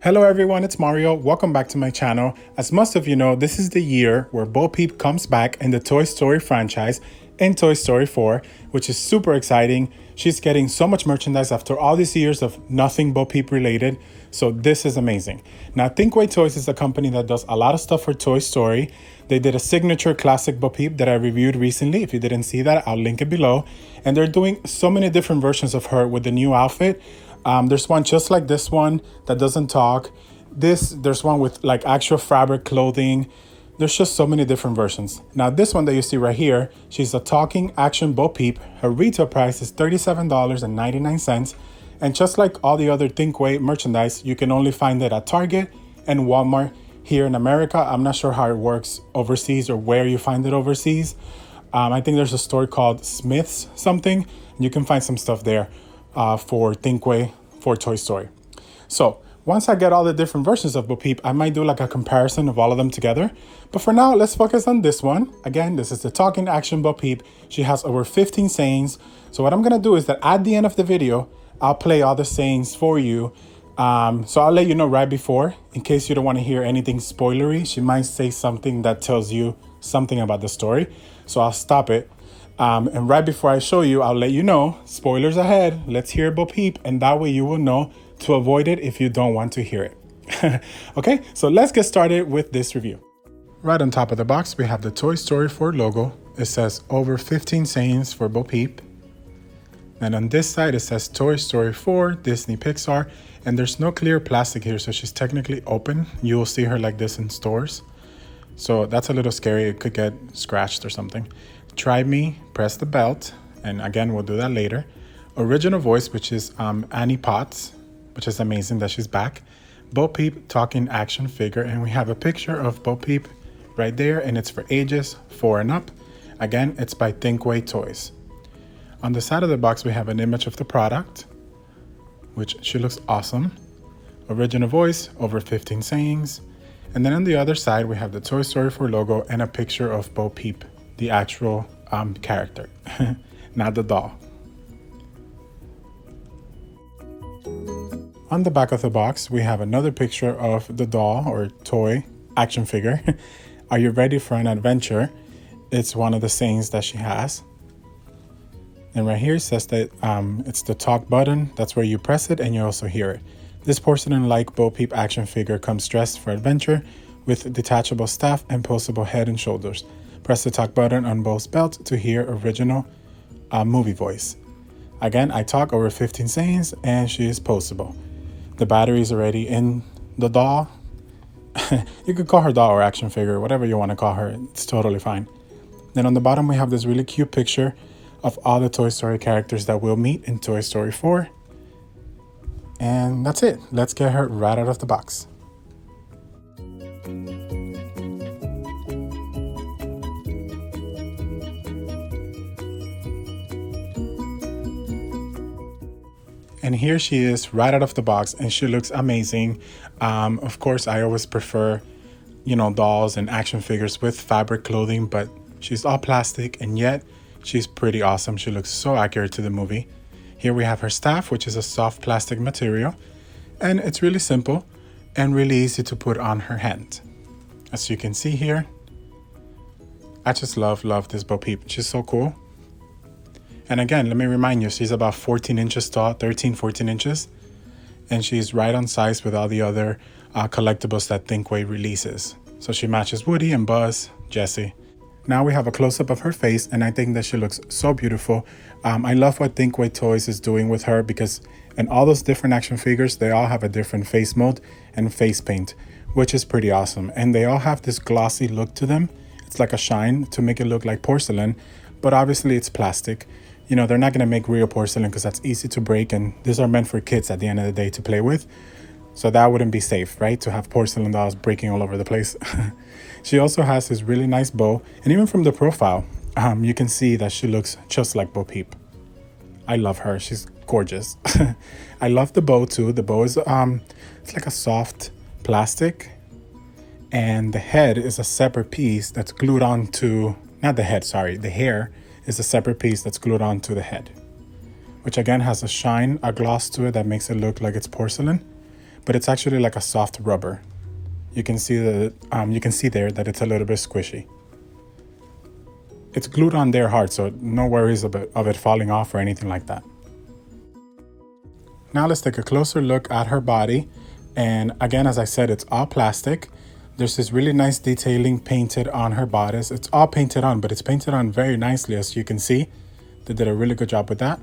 Hello everyone, it's Mario. Welcome back to my channel. As most of you know, this is the year where Bo Peep comes back in the Toy Story franchise in Toy Story 4, which is super exciting. She's getting so much merchandise after all these years of nothing Bo Peep related, so this is amazing. Now, Thinkway Toys is a company that does a lot of stuff for Toy Story. They did a signature classic Bo Peep that I reviewed recently. If you didn't see that, I'll link it below. And they're doing so many different versions of her with the new outfit. There's one just like this one that doesn't talk. There's one with like actual fabric clothing. There's just so many different versions. Now this one that you see right here, she's a Talking Action BO PEEP. Her retail price is $37.99. And just like all the other Thinkway merchandise, you can only find it at Target and Walmart here in America. I'm not sure how it works overseas or where you find it overseas. I think there's a store called Smith's something. And you can find some stuff there for Thinkway for Toy Story. So once I get all the different versions of Bo Peep, I might do like a comparison of all of them together. But for now, let's focus on this one. Again, this is the Talking Action BO PEEP. She has over 15 sayings. So what I'm gonna do is that at the end of the video, I'll play all the sayings for you. So I'll let you know right before, in case you don't want to hear anything spoilery. She might say something that tells you something about the story. So I'll stop it. And right before I show you, I'll let you know, spoilers ahead, let's hear Bo Peep, and that way you will know to avoid it if you don't want to hear it. Okay, so let's get started with this review. Right on top of the box, we have the Toy Story 4 logo. It says over 15 sayings for Bo Peep. And on this side, it says Toy Story 4, Disney Pixar, and there's no clear plastic here, so she's technically open. You will see her like this in stores. So that's a little scary. It could get scratched or something. Try Me, Press the Belt, and again, we'll do that later. Original voice, which is Annie Potts, which is amazing that she's back. Bo Peep Talking Action Figure, and we have a picture of Bo Peep right there, and it's for ages 4 and up. Again, it's by Thinkway Toys. On the side of the box, we have an image of the product, which she looks awesome. Original voice, over 15 sayings. And then on the other side, we have the Toy Story 4 logo and a picture of Bo Peep, the actual character, not the doll. On the back of the box, we have another picture of the doll or toy action figure. Are you ready for an adventure? It's one of the sayings that she has. And right here it says that it's the talk button. That's where you press it and you also hear it. This porcelain-like Bo Peep action figure comes dressed for adventure with detachable staff and postable head and shoulders. Press the talk button on Bo's belt to hear original movie voice. Again, I talk over 15 sayings and she is postable. The battery is already in the doll. You could call her doll or action figure, whatever you want to call her. It's totally fine. Then on the bottom, we have this really cute picture of all the Toy Story characters that we'll meet in Toy Story 4. And that's it. Let's get her right out of the box. And here she is right out of the box and she looks amazing. Of course, I always prefer, dolls and action figures with fabric clothing, but she's all plastic and yet she's pretty awesome. She looks so accurate to the movie. Here we have her staff, which is a soft plastic material, and it's really simple and really easy to put on her hand. As you can see here, I just love this Bo Peep. She's so cool. And again, let me remind you, she's about 14 inches tall, 13, 14 inches. And she's right on size with all the other collectibles that Thinkway releases. So she matches Woody and Buzz, Jessie. Now we have a close-up of her face, and I think that she looks so beautiful. I love what Thinkway Toys is doing with her because in all those different action figures, they all have a different face mold and face paint, which is pretty awesome. And they all have this glossy look to them. It's like a shine to make it look like porcelain, but obviously it's plastic. They're not going to make real porcelain because that's easy to break, and these are meant for kids at the end of the day to play with. So that wouldn't be safe, right? To have porcelain dolls breaking all over the place. She also has this really nice bow, and even from the profile, you can see that she looks just like Bo Peep. I love her. She's gorgeous. I love the bow too. The bow is it's like a soft plastic, and the head is a separate piece that's glued onto, not the head, sorry, the hair is a separate piece that's glued onto the head, which again has a shine, a gloss to it that makes it look like it's porcelain. but it's actually like a soft rubber. You can see there that it's a little bit squishy. It's glued on there hard, so no worries of it falling off or anything like that. Now let's take a closer look at her body. And again, as I said, it's all plastic. There's this really nice detailing painted on her bodice. It's all painted on, but it's painted on very nicely, as you can see. They did a really good job with that.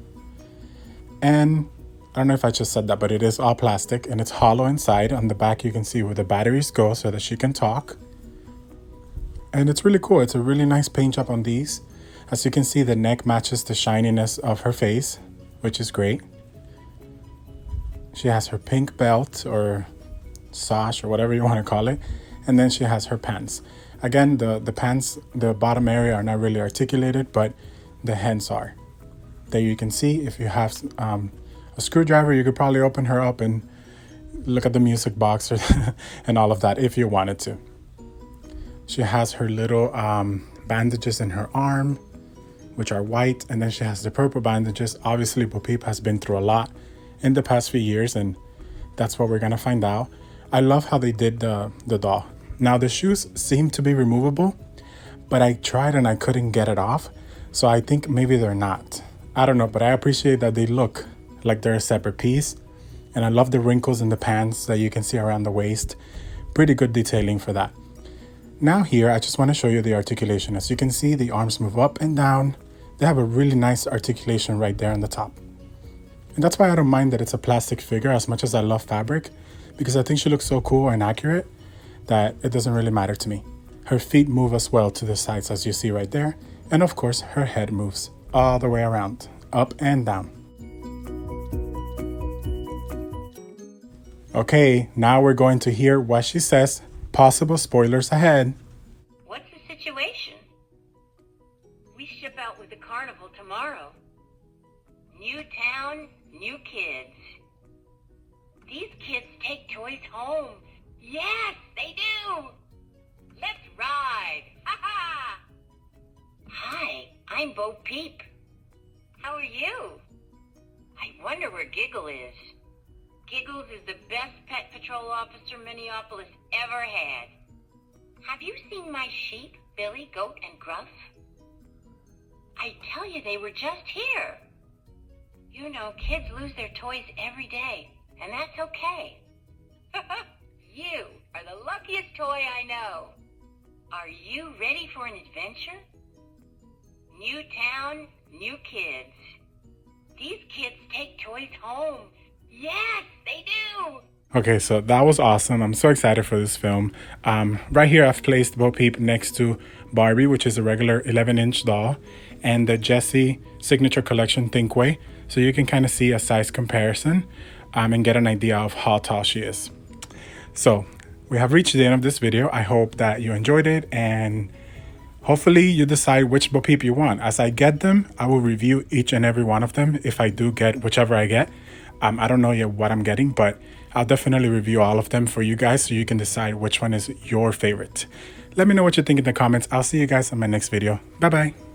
And I don't know if I just said that, but it is all plastic and it's hollow inside. On the back, you can see where the batteries go so that she can talk. And it's really cool. It's a really nice paint job on these. As you can see, the neck matches the shininess of her face, which is great. She has her pink belt or sash or whatever you want to call it. And then she has her pants. Again, the pants, the bottom area are not really articulated, but the hands are. There you can see, if you have a screwdriver, you could probably open her up and look at the music box and all of that if you wanted to. She has her little bandages in her arm, which are white. And then she has the purple bandages. Obviously, Bo Peep has been through a lot in the past few years, and that's what we're gonna find out. I love how they did the doll. Now the shoes seem to be removable, but I tried and I couldn't get it off. So I think maybe they're not. I don't know, but I appreciate that they look like they're a separate piece. And I love the wrinkles in the pants that you can see around the waist. Pretty good detailing for that. Now here, I just want to show you the articulation. As you can see, the arms move up and down. They have a really nice articulation right there on the top. And that's why I don't mind that it's a plastic figure as much as I love fabric, because I think she looks so cool and accurate that it doesn't really matter to me. Her feet move as well to the sides, as you see right there. And of course, her head moves all the way around, up and down. Okay, now we're going to hear what she says. Possible spoilers ahead. What's the situation? We ship out with the carnival tomorrow. New town, new kids. These kids take toys home. Yes, they do. Let's ride. Ha ha. Hi, I'm Bo Peep. How are you? I wonder where Giggle is. Giggles is the best pet patrol officer Minneapolis ever had. Have you seen my sheep, Billy, Goat, and Gruff? I tell you, they were just here. You know, kids lose their toys every day, and that's okay. You are the luckiest toy I know. Are you ready for an adventure? New town, new kids. These kids take toys home. Yes, they do. Okay, so that was awesome. I'm so excited for this film. Right here, I've placed Bo Peep next to Barbie, which is a regular 11-inch doll, and the Jessie Signature Collection Thinkway. So you can kind of see a size comparison and get an idea of how tall she is. So we have reached the end of this video. I hope that you enjoyed it, and hopefully you decide which Bo Peep you want. As I get them, I will review each and every one of them if I do get whichever I get. I don't know yet what I'm getting, but I'll definitely review all of them for you guys so you can decide which one is your favorite. Let me know what you think in the comments. I'll see you guys in my next video. Bye-bye.